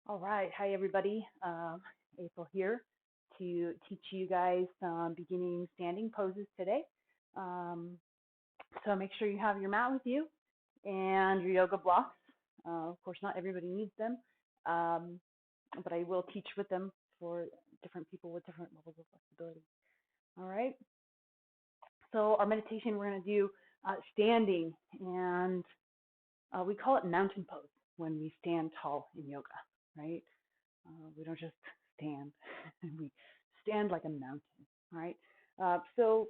All right. Hi, everybody. April here to teach you guys some beginning standing poses today. Um, so make sure you have your mat with you and your yoga blocks. Of course, not everybody needs them, um, but I will teach with them for different people with different levels of flexibility. All right. So our meditation, we're going to do standing, and we call it mountain pose when we stand tall in yoga, right? We don't just stand, we stand like a mountain, all right? So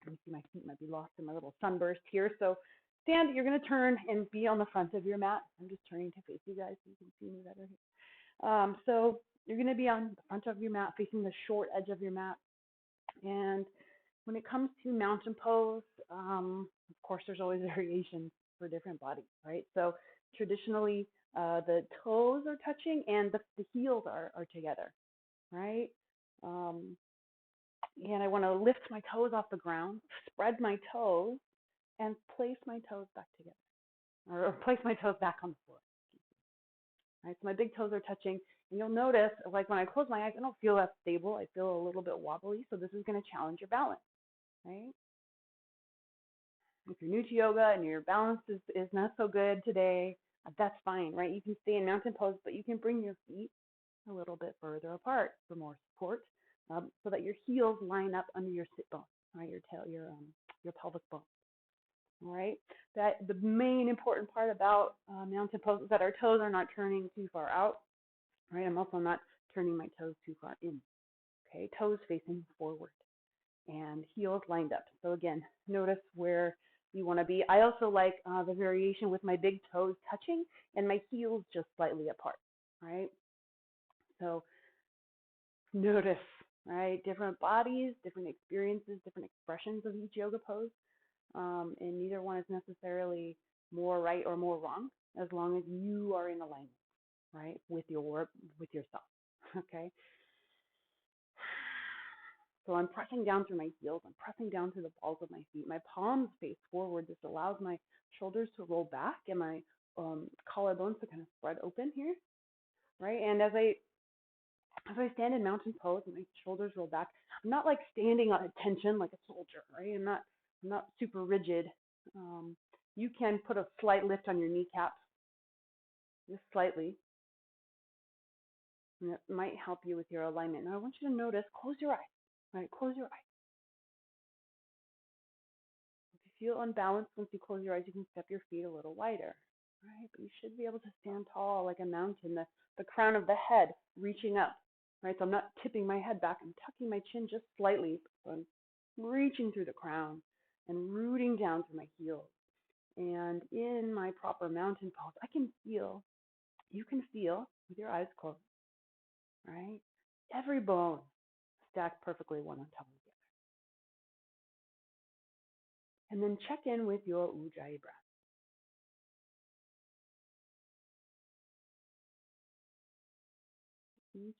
let me see, my feet might be lost in my little sunburst here. So stand, you're going to turn and be on the front of your mat. I'm just turning to face you guys so you can see me better here. So you're going to be on the front of your mat, facing the short edge of your mat. And when it comes to mountain pose, of course, there's always variations for different bodies, right? So traditionally, the toes are touching and the heels are together, right? Um, and I want to lift my toes off the ground, spread my toes, and place my toes back together, or place my toes back on the floor. Right, so my big toes are touching, and you'll notice, like when I close my eyes, I don't feel that stable. I feel a little bit wobbly, so this is going to challenge your balance, right? If you're new to yoga and your balance is not so good today, that's fine, right? You can stay in mountain pose, but you can bring your feet a little bit further apart for more support, so that your heels line up under your sit bone, right? Your pelvic bone. All right. That the main important part about mountain pose is that our toes are not turning too far out, right? I'm also not turning my toes too far in. Okay, toes facing forward and heels lined up. So again, notice where you want to be. I also like the variation with my big toes touching and my heels just slightly apart, right? So notice, right? Different bodies, different experiences, different expressions of each yoga pose. And neither one is necessarily more right or more wrong, as long as you are in alignment, right, with yourself. Okay. So I'm pressing down through my heels. I'm pressing down through the balls of my feet. My palms face forward. This allows my shoulders to roll back and my collarbones to kind of spread open here, right? And as I stand in mountain pose and my shoulders roll back, I'm not like standing at attention like a soldier, right? I'm not super rigid. You can put a slight lift on your kneecaps, just slightly, and it might help you with your alignment. Now I want you to notice, close your eyes, right? Close your eyes. If you feel unbalanced, once you close your eyes, you can step your feet a little wider, right? But you should be able to stand tall like a mountain, the crown of the head reaching up, right? So I'm not tipping my head back. I'm tucking my chin just slightly. So I'm reaching through the crown and rooting down through my heels. And in my proper mountain pose, you can feel with your eyes closed, right? Every bone stacked perfectly one on top of the other. And then check in with your Ujjayi breath. Each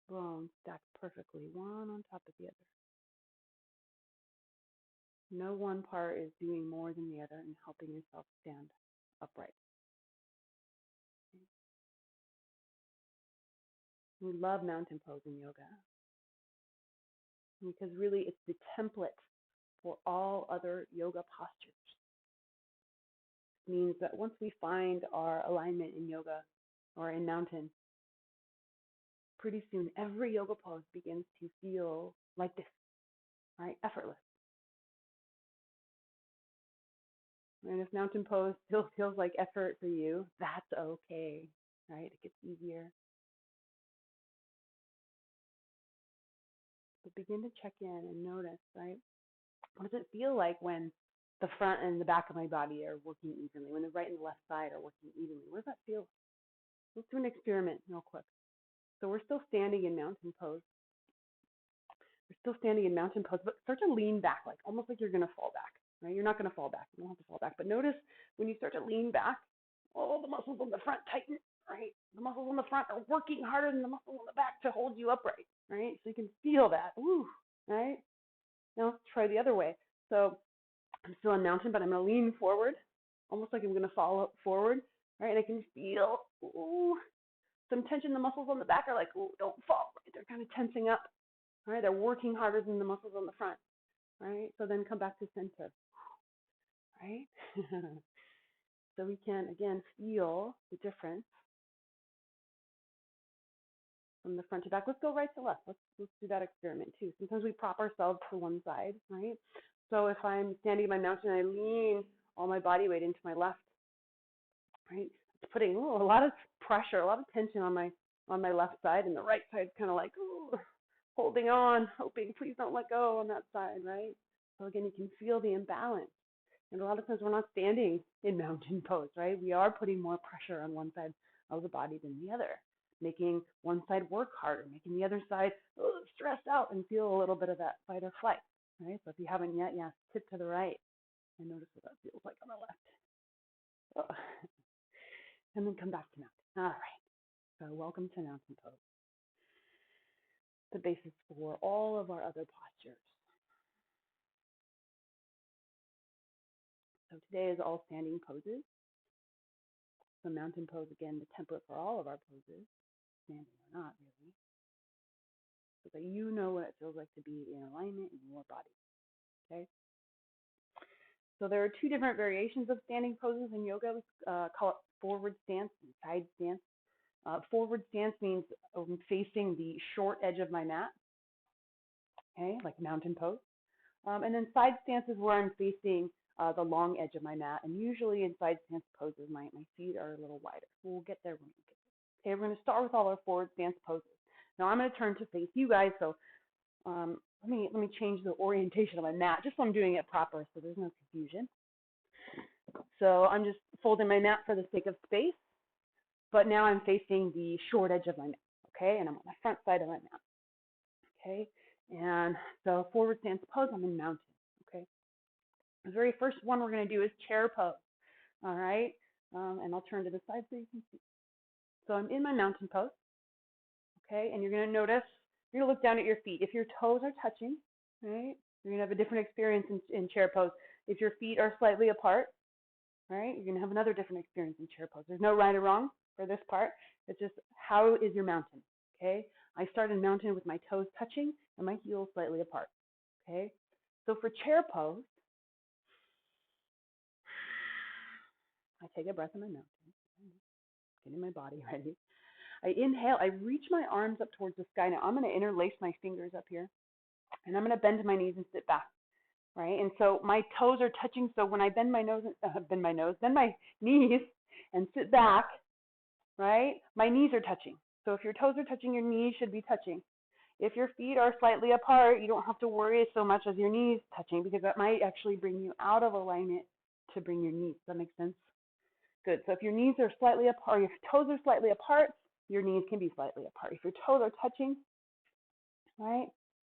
bone stacked perfectly one on top of the other. No one part is doing more than the other in helping yourself stand upright. We love mountain pose in yoga because really it's the template for all other yoga postures. It means that once we find our alignment in yoga or in mountain, pretty soon every yoga pose begins to feel like this, right? Effortless. And if mountain pose still feels like effort for you, that's okay, right? It gets easier. But begin to check in and notice, right? What does it feel like when the front and the back of my body are working evenly, when the right and the left side are working evenly? What does that feel like? Let's do an experiment real quick. So we're still standing in mountain pose. But start to lean back, like almost like you're going to fall back, right? You're not going to fall back. You don't have to fall back. But notice when you start to lean back, all the muscles on the front tighten, right? The muscles on the front are working harder than the muscles on the back to hold you upright, right? So you can feel that, woo, right? Now let's try the other way. So I'm still on mountain, but I'm going to lean forward, almost like I'm going to fall forward, right? And I can feel, ooh, some tension. The muscles on the back are like, ooh, don't fall, right? They're kind of tensing up, right? They're working harder than the muscles on the front, right? So then come back to center, right? So we can, again, feel the difference from the front to back. Let's go right to left. Let's do that experiment too. Sometimes we prop ourselves to one side, right? So if I'm standing in my mountain, I lean all my body weight into my left, right? It's putting a lot of pressure, a lot of tension on my left side, and the right side's kind of like, ooh, holding on, hoping please don't let go on that side, right? So again, you can feel the imbalance. And a lot of times we're not standing in mountain pose, right? We are putting more pressure on one side of the body than the other, making one side work harder, making the other side stressed out and feel a little bit of that fight or flight, right? So if you haven't yet, tip to the right and notice what that feels like on the left. Oh. And then come back to mountain. All right. So welcome to mountain pose, the basis for all of our other postures. So today is all standing poses. So mountain pose, again, the template for all of our poses, standing or not, really. So that you know what it feels like to be in alignment in your body, okay? So there are two different variations of standing poses in yoga. We call it forward stance and side stance. Forward stance means I'm facing the short edge of my mat, okay, like mountain pose. And then side stance is where I'm facing the long edge of my mat. And usually in side stance poses, my feet are a little wider. We'll get there when we get there. Okay, we're going to start with all our forward stance poses. Now I'm going to turn to face you guys. So let me change the orientation of my mat, just so I'm doing it proper, so there's no confusion. So I'm just folding my mat for the sake of space, but now I'm facing the short edge of my mat, okay? And I'm on the front side of my mat, okay? And so forward stance pose, I'm in mountain, okay? The very first one we're going to do is chair pose, all right? And I'll turn to the side so you can see. So I'm in my mountain pose, okay? And you're going to notice, you're going to look down at your feet. If your toes are touching, right, you're going to have a different experience in chair pose. If your feet are slightly apart, right, you're going to have another different experience in chair pose. There's no right or wrong for this part. It's just how is your mountain, okay? I start in mountain with my toes touching and my heels slightly apart, okay? So for chair pose, I take a breath in my mountain, getting my body ready. I inhale, I reach my arms up towards the sky. Now I'm going to interlace my fingers up here, and I'm going to bend my knees and sit back, right? And so my toes are touching, so when I bend my knees and sit back, right, my knees are touching. So if your toes are touching, your knees should be touching. If your feet are slightly apart, you don't have to worry so much as your knees touching, because that might actually bring you out of alignment to bring your knees. Does that make sense? Good. So if your knees are slightly apart, or your toes are slightly apart, your knees can be slightly apart. If your toes are touching, right,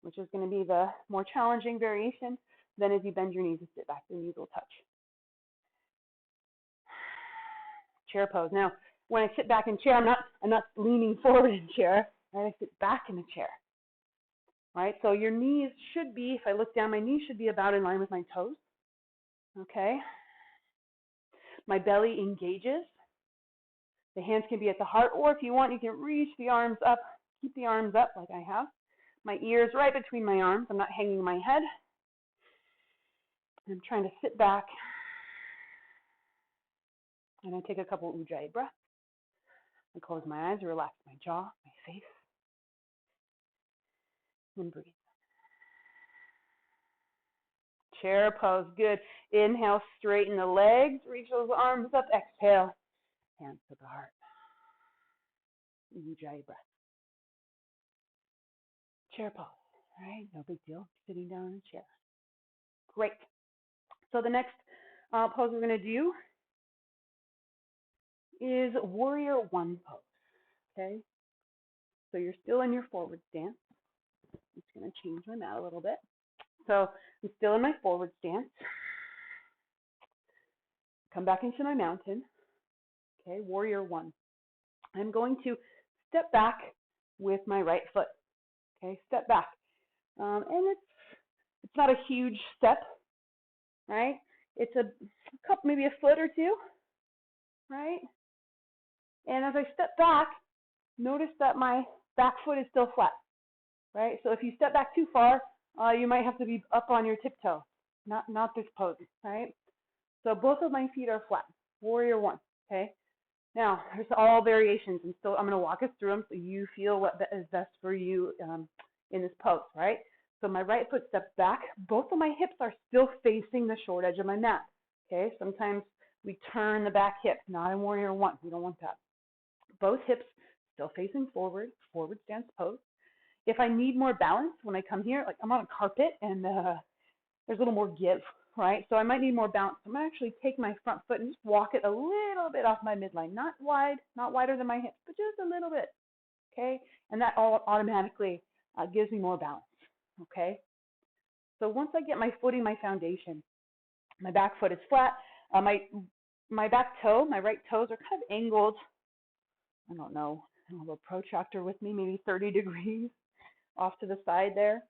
which is going to be the more challenging variation, then as you bend your knees and sit back, the knees will touch. Chair pose. Now, when I sit back in chair, I'm not leaning forward in chair, right? I sit back in the chair, right? So your knees should be, if I look down, my knees should be about in line with my toes, okay? My belly engages. The hands can be at the heart, or if you want, you can reach the arms up. Keep the arms up like I have. My ears right between my arms. I'm not hanging my head. I'm trying to sit back. And I take a couple Ujjayi breaths. I close my eyes, relax my jaw, my face, and breathe. Chair pose, good. Inhale, straighten the legs, reach those arms up. Exhale, hands to the heart. Ujjayi breath. Chair pose, all right? No big deal, sitting down in a chair. Great. So the next pose we're going to do is warrior one pose, okay? So you're still in your forward stance. I'm just going to change my mat a little bit. So I'm still in my forward stance. Come back into my mountain, okay, warrior one. I'm going to step back with my right foot, okay, step back. And it's not a huge step, right? It's a cup, maybe a foot or two, right? And as I step back, notice that my back foot is still flat, right? So if you step back too far, you might have to be up on your tiptoe, not this pose, right? So both of my feet are flat, warrior one, okay? Now, there's all variations, and so I'm going to walk us through them so you feel what is best for you in this pose, right? So my right foot steps back. Both of my hips are still facing the short edge of my mat, okay? Sometimes we turn the back hip, not in warrior one. We don't want that. Both hips still facing forward, forward stance pose. If I need more balance when I come here, like I'm on a carpet and there's a little more give, right? So I might need more balance. I'm going to actually take my front foot and just walk it a little bit off my midline. Not wide, not wider than my hips, but just a little bit, okay? And that all automatically gives me more balance, okay? So once I get my footing, my foundation, my back foot is flat. My back toe, my right toes are kind of angled. I don't know. I don't have a protractor with me, maybe 30 degrees off to the side there,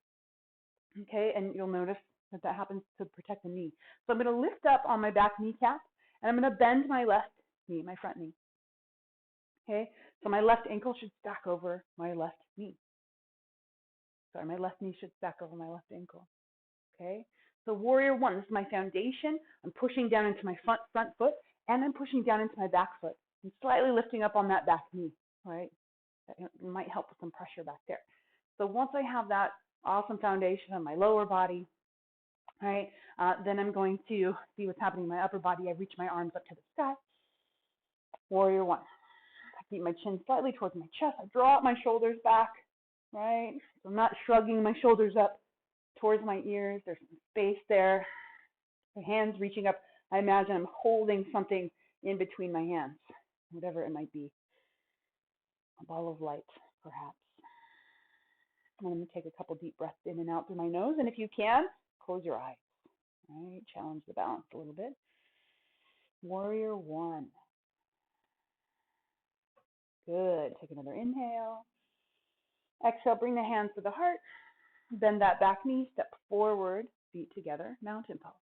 okay? And you'll notice that happens to protect the knee. So I'm going to lift up on my back kneecap, and I'm going to bend my left knee, my front knee. Okay, so my left ankle should stack over my left knee. Sorry, my left knee should stack over my left ankle. Okay, so warrior one, this is my foundation. I'm pushing down into my front foot, and I'm pushing down into my back foot. I'm slightly lifting up on that back knee, right? That might help with some pressure back there. So once I have that awesome foundation on my lower body, right? Then I'm going to see what's happening in my upper body. I reach my arms up to the sky. Warrior one. I keep my chin slightly towards my chest. I draw out my shoulders back, right? So I'm not shrugging my shoulders up towards my ears. There's some space there. My hands reaching up. I imagine I'm holding something in between my hands, whatever it might be. A ball of light, perhaps. I'm going to take a couple deep breaths in and out through my nose. And if you can, close your eyes. Right, challenge the balance a little bit. Warrior one. Good. Take another inhale. Exhale, bring the hands to the heart. Bend that back knee, step forward, feet together, mountain pose.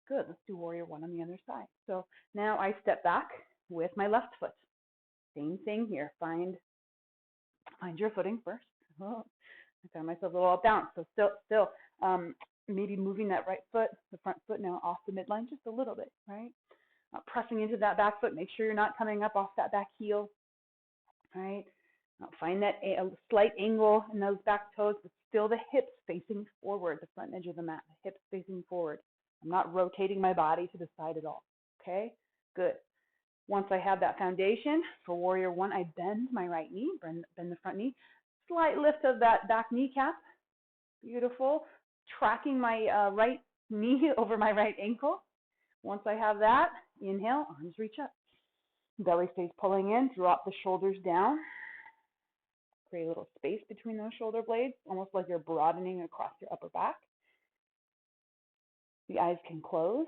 Good. Let's do warrior one on the other side. So now I step back with my left foot. Same thing here. Find your footing first. Oh, I found myself a little off balance. So still, maybe moving that right foot, the front foot now off the midline just a little bit, right? Pressing into that back foot. Make sure you're not coming up off that back heel, right? Find that a slight angle in those back toes, but still the hips facing forward, the front edge of the mat, the hips facing forward. I'm not rotating my body to the side at all, okay? Good. Once I have that foundation, for warrior one, I bend my right knee, bend the front knee. Slight lift of that back kneecap. Beautiful. Tracking my right knee over my right ankle. Once I have that, inhale, arms reach up. Belly stays pulling in, drop the shoulders down. Create a little space between those shoulder blades, almost like you're broadening across your upper back. The eyes can close.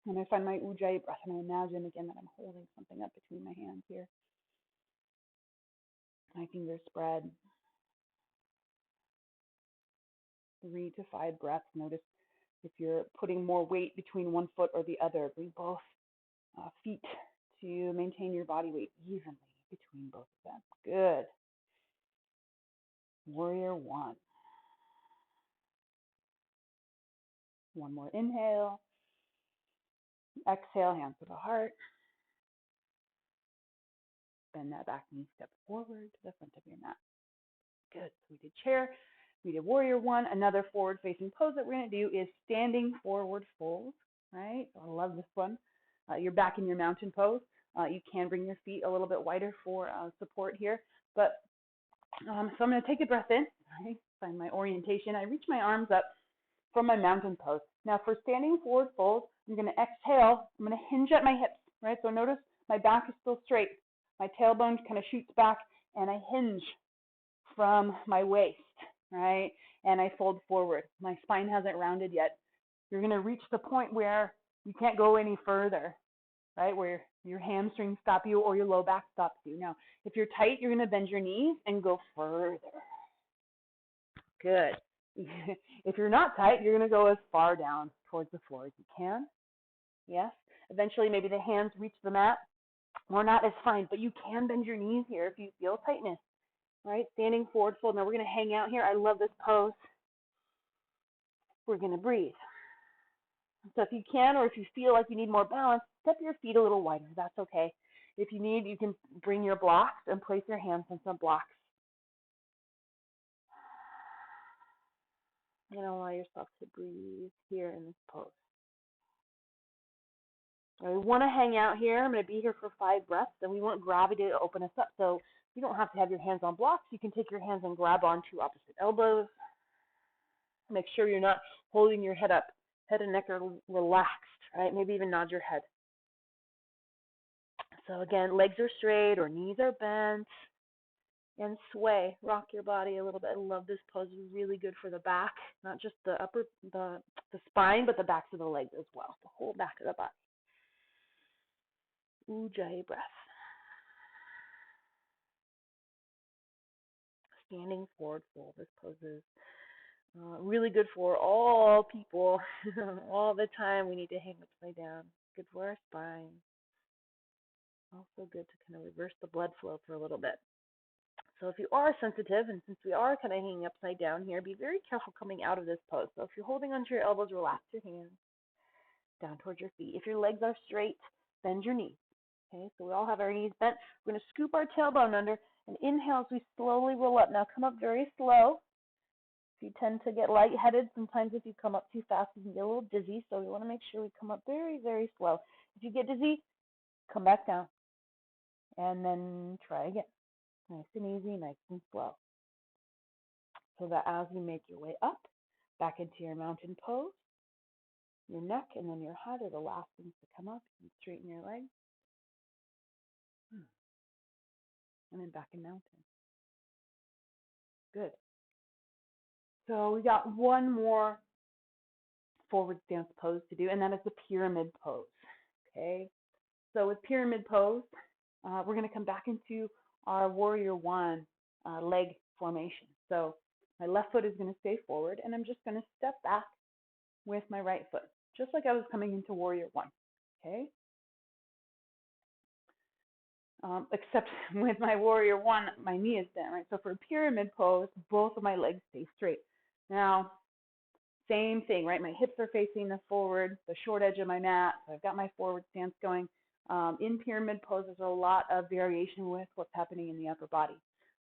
And I find my Ujjayi breath, and I imagine again that I'm holding something up between my hands here. My fingers spread. 3 to 5 breaths. Notice if you're putting more weight between one foot or the other. Bring both feet to maintain your body weight evenly between both of them. Good. Warrior one. One more inhale. Exhale, hands to the heart. Bend that back knee, step forward to the front of your mat. Good. So we did chair, we did warrior one. Another forward facing pose that we're going to do is standing forward fold, right? So I love this one. You're back in your mountain pose. You can bring your feet a little bit wider for support here. But so I'm going to take a breath in, right? Find my orientation. I reach my arms up from my mountain pose. Now for standing forward fold, I'm going to exhale. I'm going to hinge at my hips, right? So notice my back is still straight. My tailbone kind of shoots back, and I hinge from my waist, right? And I fold forward. My spine hasn't rounded yet. You're going to reach the point where you can't go any further, right? Where your hamstrings stop you or your low back stops you. Now, if you're tight, you're going to bend your knees and go further. Good. If you're not tight, you're going to go as far down towards the floor as you can. Yes? Eventually, maybe the hands reach the mat or not is fine, but you can bend your knees here if you feel tightness, right? Standing forward fold. Now we're going to hang out here. I love this pose. We're going to breathe. So if you can, or if you feel like you need more balance, step your feet a little wider. That's okay. If you need, you can bring your blocks and place your hands on some blocks. And allow yourself to breathe here in this pose. Now we want to hang out here. I'm going to be here for 5 breaths, and we want gravity to open us up. So you don't have to have your hands on blocks. You can take your hands and grab onto opposite elbows. Make sure you're not holding your head up. Head and neck are relaxed, right? Maybe even nod your head. So again, legs are straight or knees are bent. And sway, rock your body a little bit. I love this pose. It's really good for the back, not just the spine, but the backs of the legs as well, the whole back of the body. Ujjayi breath. Standing forward fold. This pose is really good for all people, all the time. We need to hang upside down. Good for our spine. Also good to kind of reverse the blood flow for a little bit. So if you are sensitive, and since we are kind of hanging upside down here, be very careful coming out of this pose. So if you're holding onto your elbows, relax your hands down towards your feet. If your legs are straight, bend your knees. Okay, so we all have our knees bent. We're going to scoop our tailbone under and inhale as we slowly roll up. Now come up very slow. If you tend to get lightheaded, sometimes if you come up too fast, you can get a little dizzy. So we want to make sure we come up very, very slow. If you get dizzy, come back down and then try again. Nice and easy, nice and slow. So that as you make your way up, back into your mountain pose, your neck and then your head are the last things to come up. You straighten your legs. And then back in mountain. Good. So we got one more forward stance pose to do, and that is the pyramid pose. Okay. So with pyramid pose, we're going to come back into our warrior one leg formation. So my left foot is going to stay forward, and I'm just going to step back with my right foot, just like I was coming into warrior one. Okay. Except with my warrior one, my knee is bent, right? So for pyramid pose, both of my legs stay straight. Now, same thing, right? My hips are facing the forward, the short edge of my mat. So I've got my forward stance going. In pyramid pose, there's a lot of variation with what's happening in the upper body.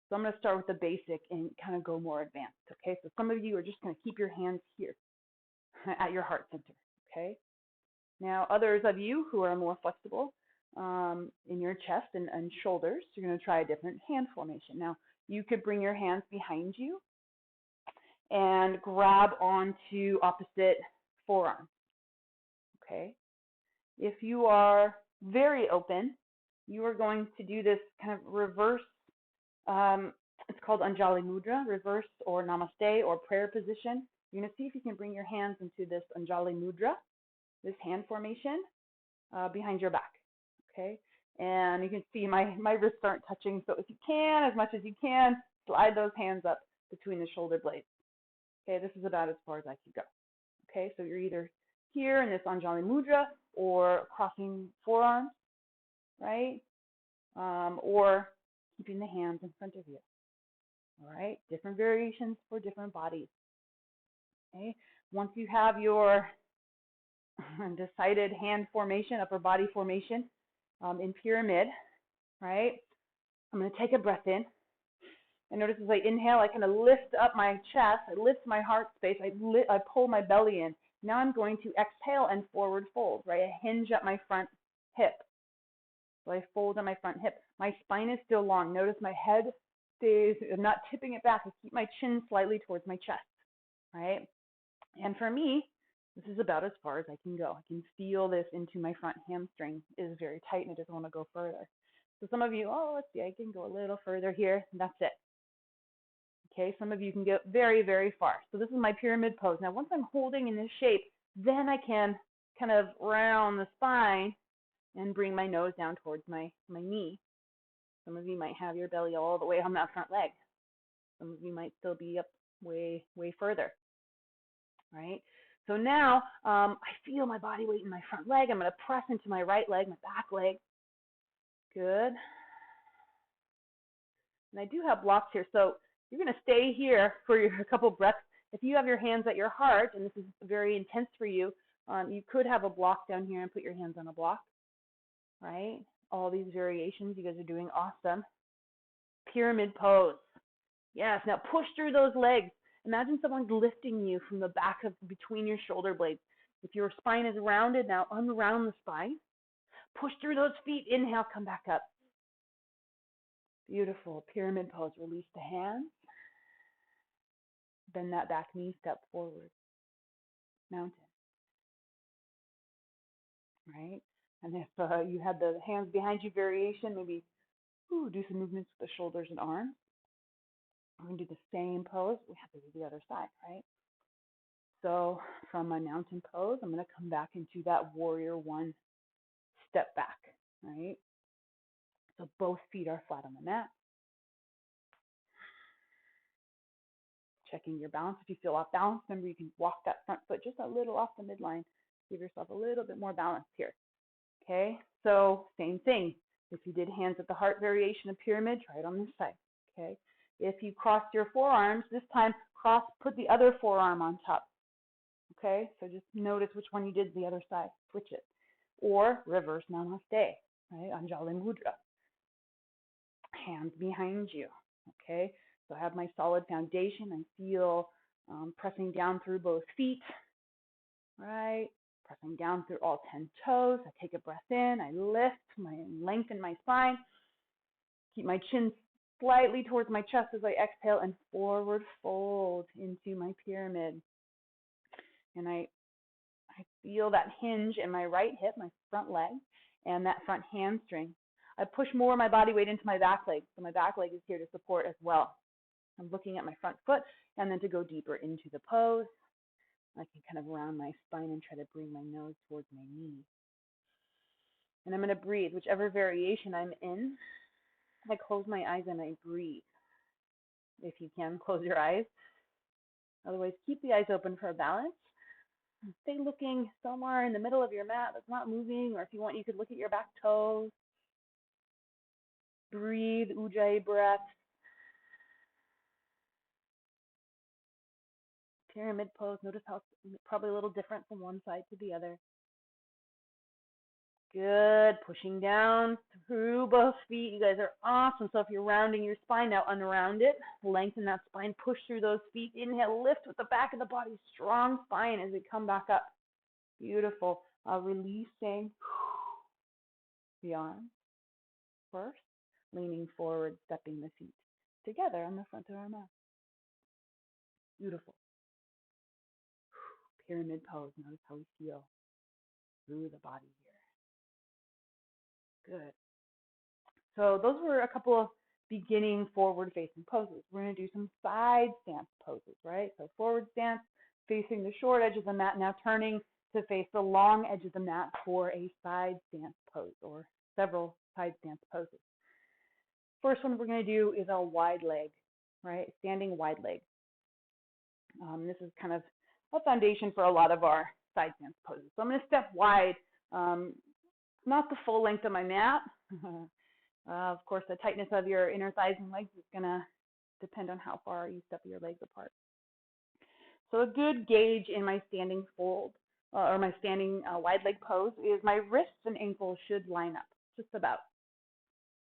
So I'm going to start with the basic and kind of go more advanced, okay? So some of you are just going to keep your hands here at your heart center, okay? Now, others of you who are more flexible, in your chest and shoulders, you're going to try a different hand formation. Now, you could bring your hands behind you and grab onto opposite forearm. Okay. If you are very open, you are going to do this kind of reverse. It's called Anjali Mudra, reverse or Namaste or prayer position. You're going to see if you can bring your hands into this Anjali Mudra, this hand formation, behind your back. Okay, and you can see my wrists aren't touching, so if you can, as much as you can, slide those hands up between the shoulder blades. Okay, this is about as far as I can go. Okay, so you're either here in this Anjali Mudra or crossing forearms, right? Or keeping the hands in front of you. All right, different variations for different bodies. Okay, once you have your decided hand formation, upper body formation, in pyramid, right? I'm going to take a breath in. And notice as I inhale, I kind of lift up my chest. I lift my heart space. I pull my belly in. Now I'm going to exhale and forward fold, right? I hinge at my front hip. So I fold on my front hip. My spine is still long. Notice my head stays, I'm not tipping it back. I keep my chin slightly towards my chest, right? And for me, this is about as far as I can go. I can feel this into my front hamstring. It is very tight and I just want to go further. So some of you, let's see, I can go a little further here. And that's it. Okay, some of you can get very, very far. So this is my pyramid pose. Now, once I'm holding in this shape, then I can kind of round the spine and bring my nose down towards my knee. Some of you might have your belly all the way on that front leg. Some of you might still be up way, way further. Right? So now I feel my body weight in my front leg. I'm going to press into my right leg, my back leg. Good. And I do have blocks here, so you're going to stay here for a couple breaths. If you have your hands at your heart, and this is very intense for you, you could have a block down here and put your hands on a block, right? All these variations, you guys are doing awesome. Pyramid pose. Yes, now push through those legs. Imagine someone's lifting you from the back of between your shoulder blades. If your spine is rounded, now unround the spine. Push through those feet. Inhale, come back up. Beautiful. Pyramid pose. Release the hands. Bend that back knee, step forward. Mountain. Right? And if you had the hands behind you variation, maybe do some movements with the shoulders and arms. We're going to do the same pose. We have to do the other side, right? So from my mountain pose, I'm going to come back into that warrior one, step back, right? So both feet are flat on the mat. Checking your balance. If you feel off balance, remember you can walk that front foot just a little off the midline. Give yourself a little bit more balance here. Okay, so same thing. If you did hands at the heart variation of pyramid, try it on this side. Okay, if you crossed your forearms, this time put the other forearm on top. Okay, so just notice which one you did the other side. Switch it. Or reverse namaste, right? Anjali mudra. Hands behind you. Okay, so I have my solid foundation. I feel pressing down through both feet, right? Pressing down through all 10 toes. I take a breath in. I lengthen my spine. Keep my chin slightly towards my chest as I exhale and forward fold into my pyramid. And I feel that hinge in my right hip, my front leg, and that front hamstring. I push more of my body weight into my back leg, so my back leg is here to support as well. I'm looking at my front foot, and then to go deeper into the pose, I can kind of round my spine and try to bring my nose towards my knee. And I'm going to breathe, whichever variation I'm in. I close my eyes and I breathe. If you can, close your eyes. Otherwise, keep the eyes open for a balance. Stay looking somewhere in the middle of your mat that's not moving, or if you want, you could look at your back toes. Breathe, Ujjayi breath. Pyramid pose. Notice how it's probably a little different from one side to the other. Good. Pushing down through both feet. You guys are awesome. So if you're rounding your spine, now unround it. Lengthen that spine. Push through those feet. Inhale. Lift with the back of the body. Strong spine as we come back up. Beautiful. Releasing the arms first. Leaning forward, stepping the feet together on the front of our mat. Beautiful. Pyramid pose. Notice how we feel through the body here. Good. So those were a couple of beginning forward-facing poses. We're going to do some side stance poses, right? So forward stance, facing the short edge of the mat, now turning to face the long edge of the mat for a side stance pose or several side stance poses. First one we're going to do is a wide leg, right? Standing wide leg. This is kind of a foundation for a lot of our side stance poses. So I'm going to step wide, not the full length of my mat. Of course, the tightness of your inner thighs and legs is going to depend on how far you step your legs apart. So a good gauge in my standing fold or my standing wide leg pose is my wrists and ankles should line up, just about.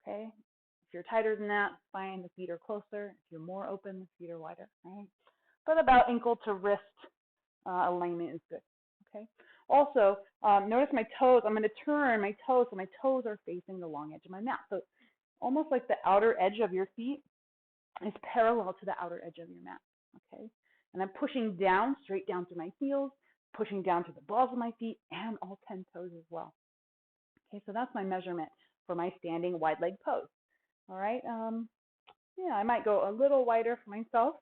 Okay. If you're tighter than that, fine. The feet are closer. If you're more open, the feet are wider. Right. But about ankle to wrist alignment is good. Okay. Also, notice my toes. I'm going to turn my toes so my toes are facing the long edge of my mat. So almost like the outer edge of your feet is parallel to the outer edge of your mat. Okay. And I'm pushing down, straight down through my heels, pushing down to the balls of my feet and all 10 toes as well. Okay, so that's my measurement for my standing wide leg pose. All right. Yeah, I might go a little wider for myself.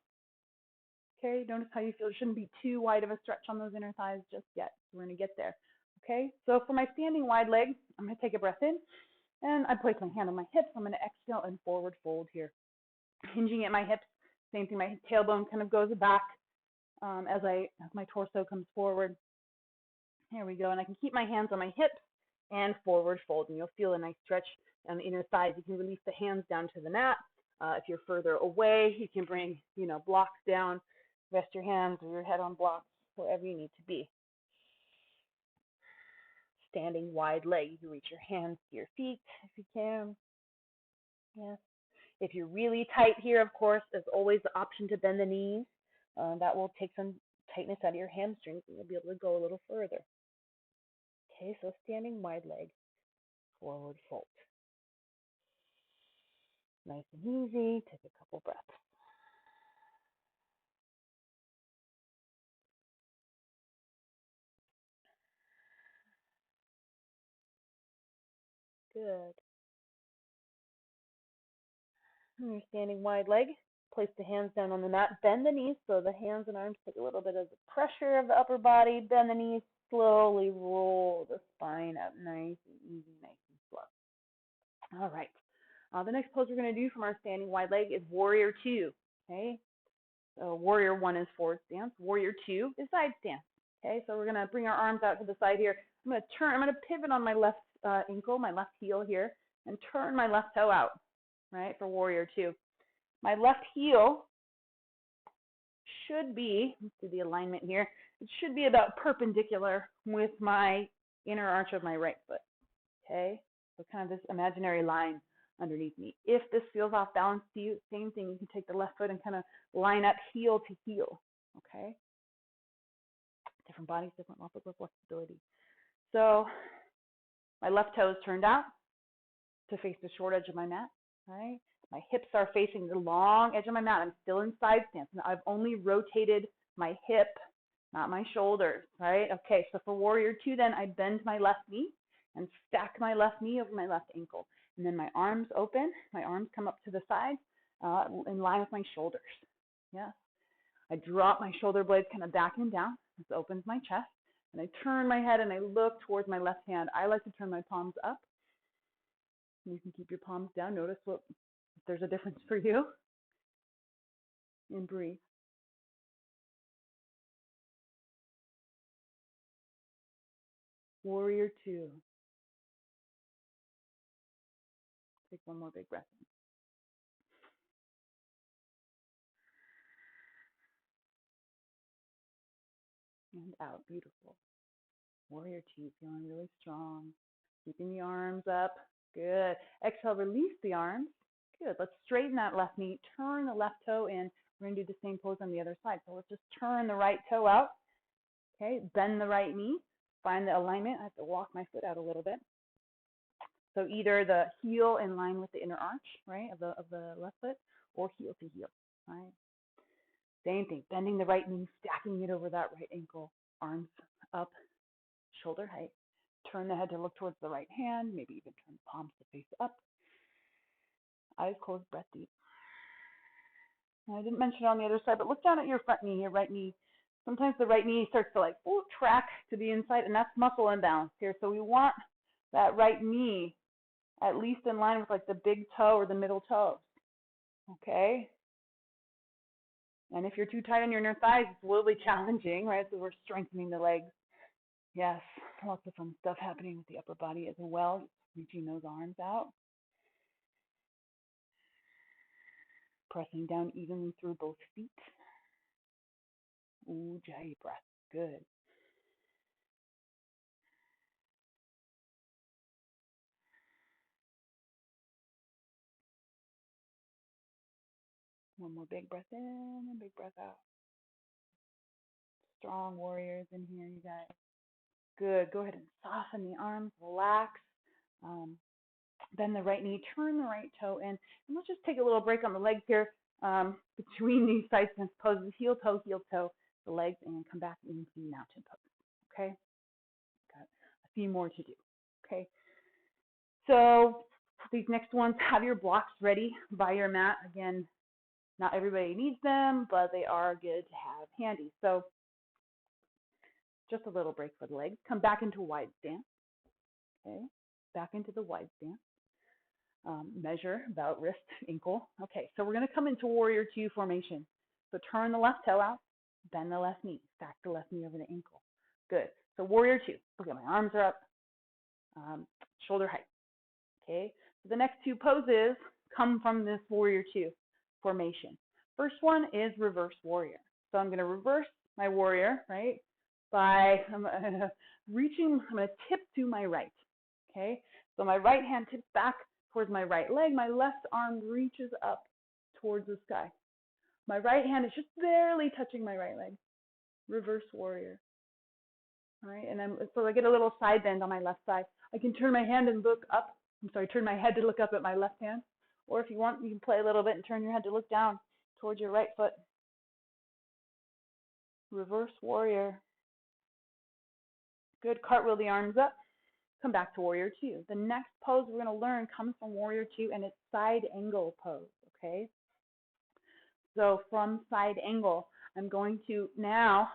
Okay, notice how you feel. It shouldn't be too wide of a stretch on those inner thighs just yet. We're going to get there. Okay, so for my standing wide leg, I'm going to take a breath in, and I place my hand on my hips. I'm going to exhale and forward fold here. Hinging at my hips, same thing. My tailbone kind of goes back. as my torso comes forward. Here we go, and I can keep my hands on my hips and forward fold, and you'll feel a nice stretch on the inner thighs. You can release the hands down to the mat. If you're further away, you can bring, blocks down, rest your hands or your head on blocks, wherever you need to be. Standing wide leg, you can reach your hands to your feet if you can. Yes. If you're really tight here, of course, there's always the option to bend the knees. That will take some tightness out of your hamstrings, and you'll be able to go a little further. Okay, so standing wide leg, forward fold. Nice and easy. Take a couple breaths. Good. And you're standing wide leg. Place the hands down on the mat. Bend the knees so the hands and arms take a little bit of the pressure of the upper body. Bend the knees. Slowly roll the spine up. Nice and easy, nice and slow. All right. The next pose we're going to do from our standing wide leg is Warrior Two. Okay. So Warrior One is forward stance. Warrior Two is side stance. Okay. So we're going to bring our arms out to the side here. I'm going to pivot on my left ankle, my left heel here, and turn my left toe out. Right, for Warrior Two. My left heel should be, let's do the alignment here, it should be about perpendicular with my inner arch of my right foot. Okay, so kind of this imaginary line underneath me. If this feels off balance to you, same thing, you can take the left foot and kind of line up heel to heel. Okay, different bodies, different levels of flexibility. So my left toe is turned out to face the short edge of my mat. Right? My hips are facing the long edge of my mat. I'm still in side stance. Now I've only rotated my hip, not my shoulders, right? Okay, so for Warrior Two then, I bend my left knee and stack my left knee over my left ankle. And then my arms open, my arms come up to the side in line with my shoulders. Yeah. I drop my shoulder blades kind of back and down. This opens my chest. And I turn my head and I look towards my left hand. I like to turn my palms up. You can keep your palms down. Notice if there's a difference for you. And breathe. Warrior Two. Take one more big breath in. And out. Beautiful. Warrior Two. Feeling really strong. Keeping the arms up. Good. Exhale, release the arms. Good. Let's straighten that left knee. Turn the left toe in. We're going to do the same pose on the other side. So let's just turn the right toe out. Okay. Bend the right knee. Find the alignment. I have to walk my foot out a little bit. So either the heel in line with the inner arch, right, of the left foot, or heel to heel, right? Same thing. Bending the right knee, stacking it over that right ankle. Arms up, shoulder height. Turn the head to look towards the right hand, maybe even turn the palms to face up. Eyes closed, breath deep. Now, I didn't mention it on the other side, but look down at your front knee, your right knee. Sometimes the right knee starts to track to the inside, and that's muscle imbalance here. So we want that right knee at least in line with the big toe or the middle toes. Okay? And if you're too tight on your inner thighs, it's a little bit challenging, right? So we're strengthening the legs. Yes, lots of fun stuff happening with the upper body as well, reaching those arms out. Pressing down evenly through both feet. Ujjayi breath. Good. One more big breath in and big breath out. Strong warriors in here, you guys. Good. Go ahead and soften the arms, relax. Bend the right knee, turn the right toe in. And let's just take a little break on the legs here between these side stance poses. Heel toe, the legs, and come back into mountain pose. Okay? Got a few more to do. Okay? So these next ones, have your blocks ready by your mat. Again, not everybody needs them, but they are good to have handy. So just a little break for the legs. Come back into wide stance. Okay? Back into the wide stance. Measure about wrist, ankle. Okay, so we're going to come into Warrior Two formation. So turn the left toe out. Bend the left knee. Stack the left knee over the ankle. Good. So warrior two. Look at my arms are up. Shoulder height. Okay. So the next two poses come from this warrior two formation. First one is reverse warrior. So I'm going to reverse my warrior, right? I'm going to tip to my right. Okay. So my right hand tips back towards my right leg. My left arm reaches up towards the sky. My right hand is just barely touching my right leg. Reverse warrior. All right, and so I get a little side bend on my left side. I can turn my hand and look up. Turn my head to look up at my left hand. Or if you want, you can play a little bit and turn your head to look down towards your right foot. Reverse warrior. Good. Cartwheel the arms up. Come back to warrior two. The next pose we're going to learn comes from warrior two, and it's side angle pose. Okay. So from side angle, I'm going to now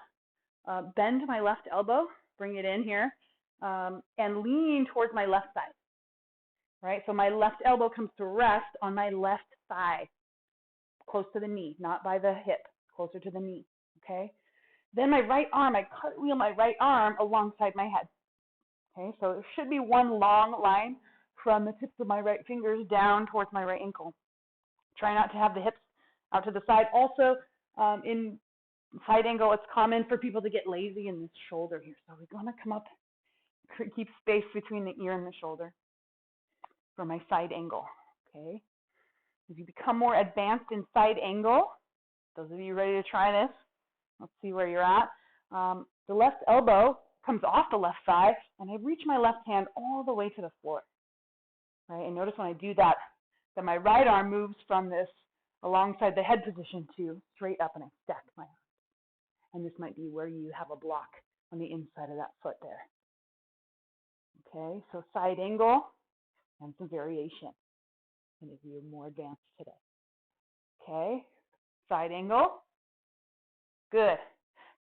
bend my left elbow, bring it in here, and lean towards my left side. Right, so my left elbow comes to rest on my left thigh, close to the knee, not by the hip, closer to the knee. Okay. Then my right arm, I cartwheel my right arm alongside my head. Okay, so there should be one long line from the tips of my right fingers down towards my right ankle. Try not to have the hips out to the side. Also, in side angle, it's common for people to get lazy in this shoulder here. So we want to come up, keep space between the ear and the shoulder for my side angle. Okay. As you become more advanced in side angle, those of you ready to try this, let's see where you're at. The left elbow comes off the left thigh, and I reach my left hand all the way to the floor. Right, and notice when I do that, that my right arm moves from this alongside the head position to straight up, and I stack my arms. And this might be where you have a block on the inside of that foot there. Okay, so side angle and some variation. And if you're more advanced today. Okay, side angle. Good.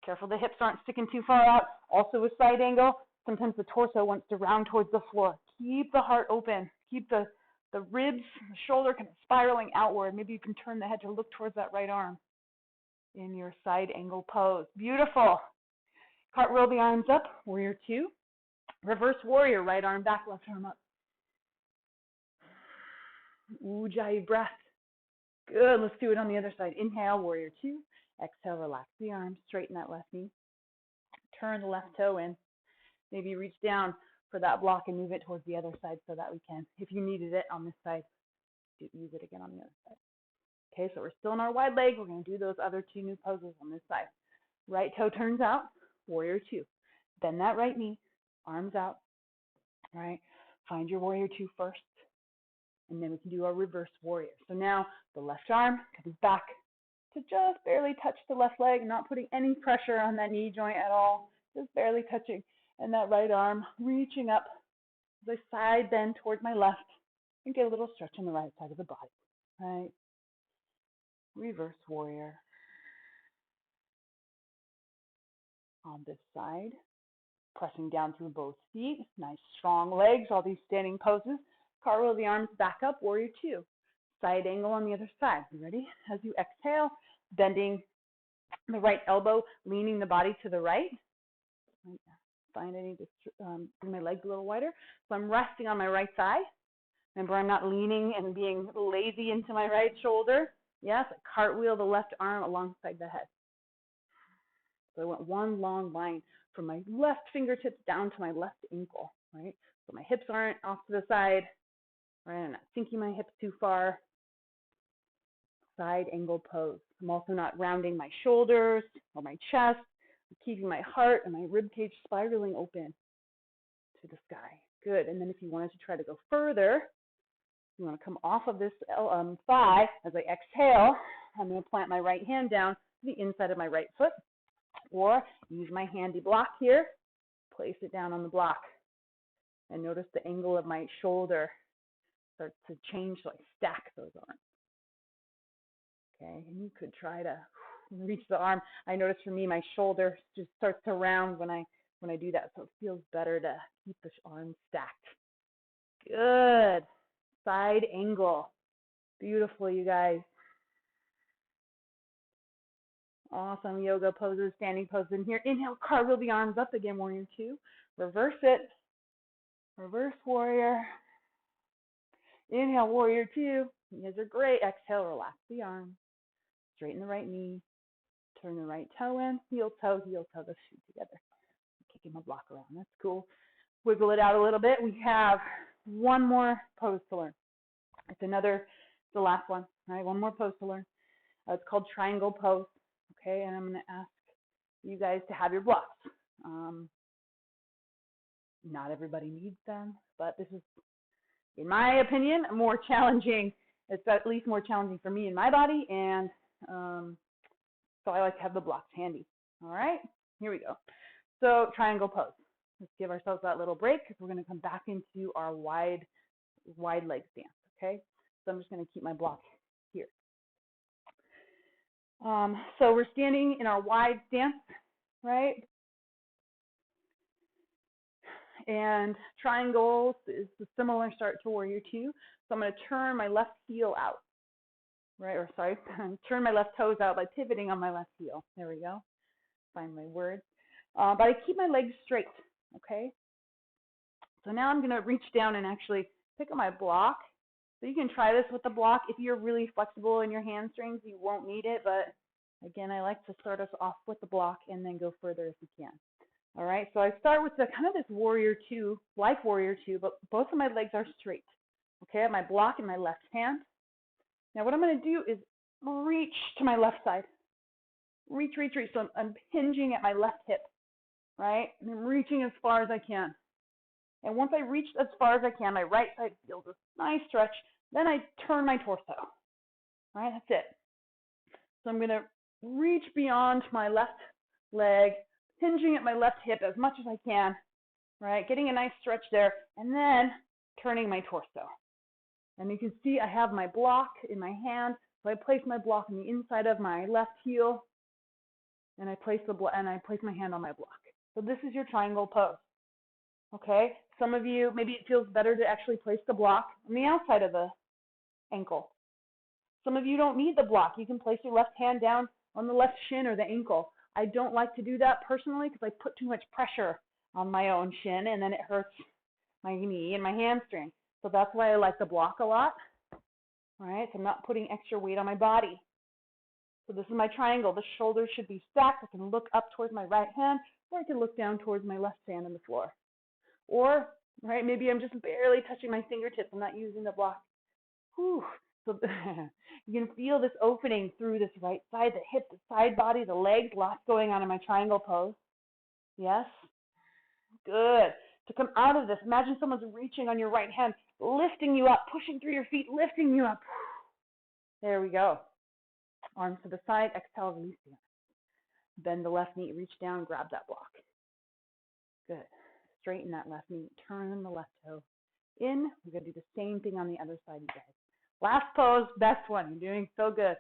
Careful the hips aren't sticking too far out. Also with side angle, sometimes the torso wants to round towards the floor. Keep the heart open. Keep the ribs, the shoulder kind of spiraling outward. Maybe you can turn the head to look towards that right arm in your side angle pose. Beautiful. Cartwheel the arms up, warrior two. Reverse warrior, right arm back, left arm up. Ujjayi breath. Good. Let's do it on the other side. Inhale, warrior two. Exhale, relax the arms. Straighten that left knee. Turn the left toe in. Maybe reach down for that block and move it towards the other side so that we can, if you needed it on this side, use it again on the other side. Okay, so we're still in our wide leg. We're going to do those other two new poses on this side. Right toe turns out, warrior two. Bend that right knee, arms out. All right, find your warrior two first. And then we can do our reverse warrior. So now the left arm comes back to just barely touch the left leg, not putting any pressure on that knee joint at all, just barely touching. And that right arm reaching up as I side bend towards my left and get a little stretch on the right side of the body. Right? Reverse warrior. On this side, pressing down through both feet. Nice strong legs, all these standing poses. Cartwheel the arms back up, warrior two. Side angle on the other side. You ready? As you exhale, bending the right elbow, leaning the body to the right. Find I need to bring my legs a little wider. So I'm resting on my right thigh. Remember, I'm not leaning and being lazy into my right shoulder. Yes, I cartwheel the left arm alongside the head. So I went one long line from my left fingertips down to my left ankle, right? So my hips aren't off to the side, right? I'm not sinking my hips too far. Side angle pose. I'm also not rounding my shoulders or my chest. I'm keeping my heart and my rib cage spiraling open to the sky. Good. And then if you wanted to try to go further, you want to come off of this thigh. As I exhale, I'm going to plant my right hand down to the inside of my right foot, or use my handy block here, place it down on the block, and notice the angle of my shoulder starts to change, so I stack those arms. Okay, and you could try to reach the arm. I notice for me, my shoulder just starts to round when I do that, so it feels better to keep the arms stacked. Good. Side angle. Beautiful, you guys. Awesome yoga poses, standing poses in here. Inhale, cartwheel the arms up again, warrior two. Reverse it. Reverse warrior. Inhale, warrior two. You guys are great. Exhale, relax the arms. Straighten the right knee. Turn the right toe in. Heel toe, the feet together. Kicking my block around. That's cool. Wiggle it out a little bit. We have one more pose to learn. It's the last one. All right, one more pose to learn. It's called triangle pose. Okay, and I'm going to ask you guys to have your blocks. Not everybody needs them, but this is, in my opinion, more challenging. It's at least more challenging for me and my body, and so I like to have the blocks handy. All right, here we go. So triangle pose. Let's give ourselves that little break because we're going to come back into our wide leg stance. Okay, so I'm just going to keep my block here. So we're standing in our wide stance, right? And triangles is a similar start to warrior two. So I'm going to turn my left heel out, right? Or sorry, turn my left toes out by pivoting on my left heel. There we go. Find my words. But I keep my legs straight, okay? So now I'm going to reach down and actually pick up my block. So you can try this with the block. If you're really flexible in your hamstrings, you won't need it. But again, I like to start us off with the block and then go further if you can. All right, so I start with this warrior two, like warrior two, but both of my legs are straight. Okay, I have my block in my left hand. Now what I'm going to do is reach to my left side. Reach. So I'm hinging at my left hip, right? And I'm reaching as far as I can. And once I reach as far as I can, my right side feels a nice stretch. Then I turn my torso. All right, that's it. So I'm going to reach beyond my left leg, hinging at my left hip as much as I can, right? Getting a nice stretch there, and then turning my torso. And you can see I have my block in my hand, so I place my block on the inside of my left heel, and I place my hand on my block. So this is your triangle pose. Okay? Some of you, maybe it feels better to actually place the block on the outside of the ankle. Some of you don't need the block. You can place your left hand down on the left shin or the ankle. I don't like to do that personally because I put too much pressure on my own shin and then it hurts my knee and my hamstring. So that's why I like the block a lot. All right, so I'm not putting extra weight on my body. So this is my triangle. The shoulders should be stacked. I can look up towards my right hand, or I can look down towards my left hand on the floor. Or, right, maybe I'm just barely touching my fingertips. I'm not using the block. Whew. So you can feel this opening through this right side, the hip, the side body, the legs, lots going on in my triangle pose. Yes? Good. To come out of this, imagine someone's reaching on your right hand, lifting you up, pushing through your feet, lifting you up. There we go. Arms to the side, exhale, release the arms. Bend the left knee, reach down, grab that block. Good. Straighten that left knee, turn the left toe in. We're going to do the same thing on the other side, you guys. Last pose, best one. You're doing so good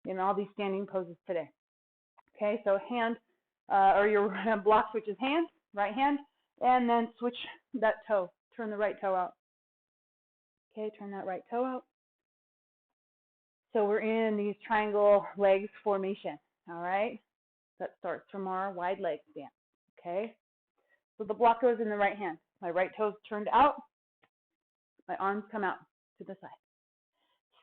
in all these standing poses today. Okay, so hand, or your block switches hands, right hand, and then switch that toe. Turn the right toe out. Okay, turn that right toe out. So we're in these triangle legs formation, all right? That starts from our wide leg stance, okay? So the block goes in the right hand. My right toe's turned out. My arms come out to the side.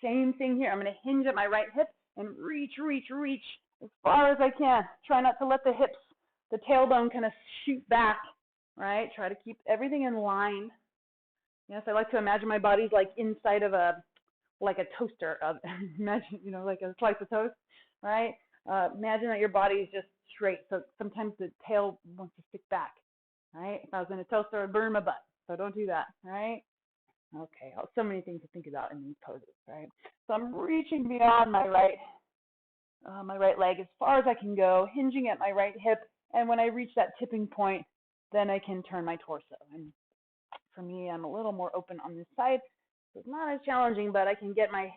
Same thing here. I'm going to hinge at my right hip and reach as far as I can. Try not to let the hips, the tailbone kind of shoot back, right? Try to keep everything in line. Yes, I like to imagine my body's like inside of a toaster. Imagine, like a slice of toast, right? Imagine that your body is just straight. So sometimes the tail wants to stick back, right? If I was in a toaster, I'd burn my butt. So don't do that, right? Okay, so many things to think about in these poses, right? So I'm reaching beyond my right leg as far as I can go, hinging at my right hip, and when I reach that tipping point, then I can turn my torso. And for me, I'm a little more open on this side, so it's not as challenging, but I can get my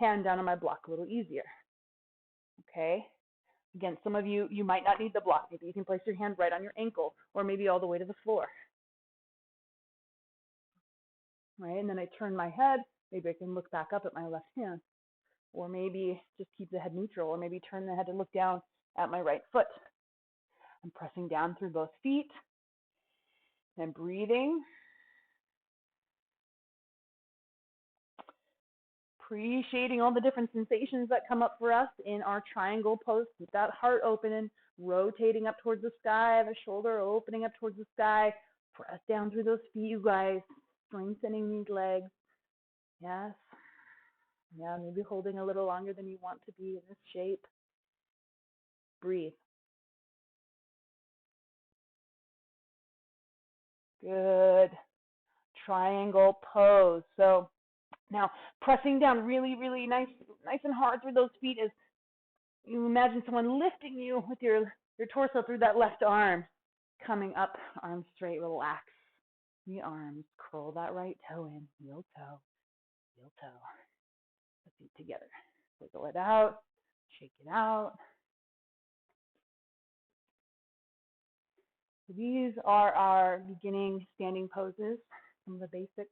hand down on my block a little easier. Okay? Again, some of you might not need the block. Maybe you can place your hand right on your ankle, or maybe all the way to the floor. Right, and then I turn my head. Maybe I can look back up at my left hand, or maybe just keep the head neutral, or maybe turn the head and look down at my right foot. I'm pressing down through both feet and breathing. Appreciating all the different sensations that come up for us in our triangle pose. Keep that heart open and rotating up towards the sky, the shoulder opening up towards the sky. Press down through those feet, you guys. Strengthening these legs. Yes. Yeah, maybe holding a little longer than you want to be in this shape. Breathe. Good. Triangle pose. So now pressing down really, really nice and hard through those feet as you imagine someone lifting you with your torso through that left arm. Coming up, arms straight, relax the arms. Curl that right toe in, heel toe, the feet together. Wiggle it out, shake it out. So these are our beginning standing poses, some of the basics.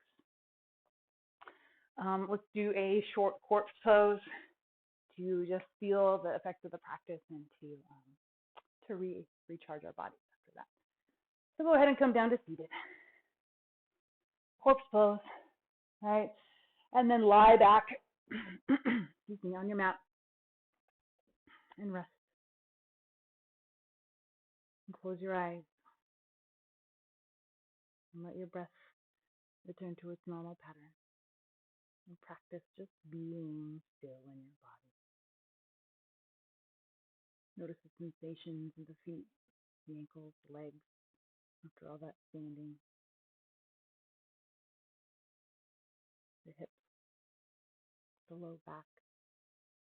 Let's do a short corpse pose to just feel the effects of the practice and to recharge our bodies after that. So go ahead and come down to seated. Corpse pose, right? And then lie back, excuse me, on your mat and rest. And close your eyes and let your breath return to its normal pattern. And practice just being still in your body. Notice the sensations in the feet, the ankles, the legs, after all that standing. The hips, the low back,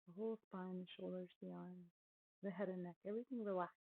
the whole spine, the shoulders, the arms, the head and neck, everything relaxed.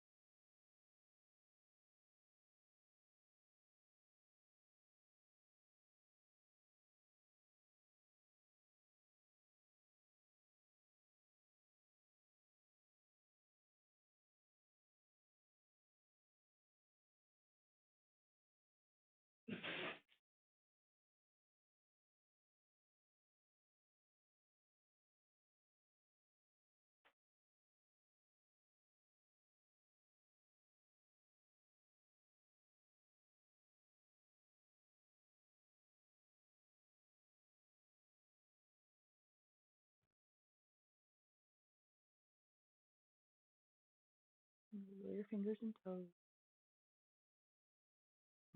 Wiggle your fingers and toes.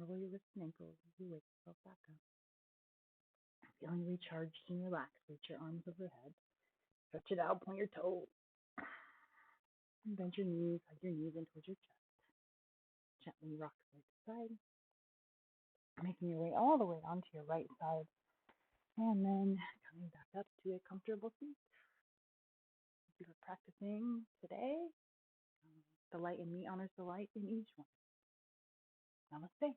Wiggle your wrists and ankles as you wake yourself back up. Feeling recharged and relaxed, reach your arms overhead. Stretch it out, point your toes. And bend your knees, hug your knees in towards your chest. Gently rock side to side, making your way all the way onto your right side. And then coming back up to a comfortable seat. If you are practicing today, the light in me honors the light in each one. Namaste.